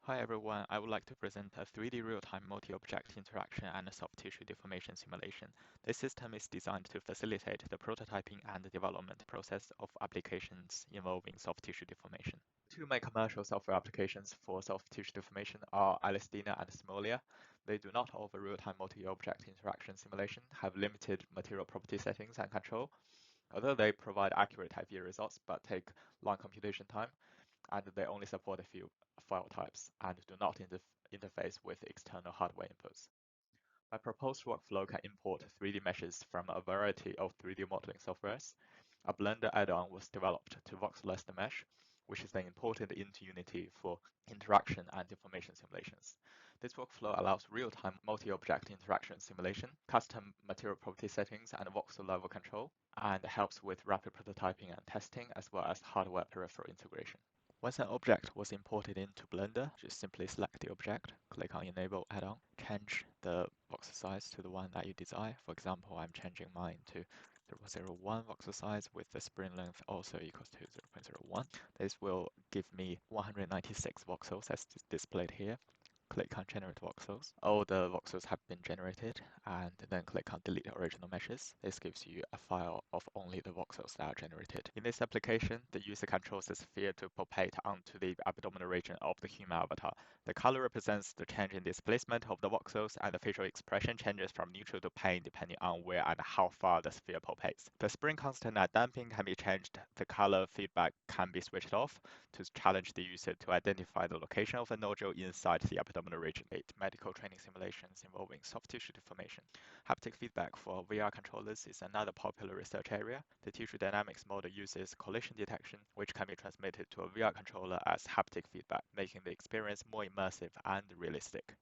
Hi everyone, I would like to present a 3D real-time multi-object interaction and a soft tissue deformation simulation. This system is designed to facilitate the prototyping and development process of applications involving soft tissue deformation. Two main commercial software applications for soft tissue deformation are Alistina and Simolia. They do not offer real-time multi-object interaction simulation, have limited material property settings and control, although they provide accurate IPA results but take long computation time, and they only support a few file types and do not interface with external hardware inputs. My proposed workflow can import 3D meshes from a variety of 3D modeling softwares. A Blender add-on was developed to voxelize the mesh, which is then imported into Unity for interaction and deformation simulations. This workflow allows real-time multi-object interaction simulation, custom material property settings, and voxel level control, and helps with rapid prototyping and testing, as well as hardware peripheral integration. Once an object was imported into Blender, just simply select the object, click on Enable Add-on, change the voxel size to the one that you desire. For example, I'm changing mine to 0.01 voxel size with the spring length also equals to 0.01. This will give me 196 voxels as displayed here. Click on Generate Voxels. All the voxels have been generated, and then click on Delete Original Meshes. This gives you a file of only the voxels that are generated. In this application, the user controls the sphere to pulpate onto the abdominal region of the human avatar. The color represents the change in displacement of the voxels, and the facial expression changes from neutral to pain depending on where and how far the sphere pulpates. The spring constant and damping can be changed. The color feedback can be switched off to challenge the user to identify the location of a nodule inside the abdominal region. 8. Medical training simulations involving soft tissue deformation. Haptic feedback for VR controllers is another popular research area. The tissue dynamics model uses collision detection, which can be transmitted to a VR controller as haptic feedback, making the experience more immersive and realistic.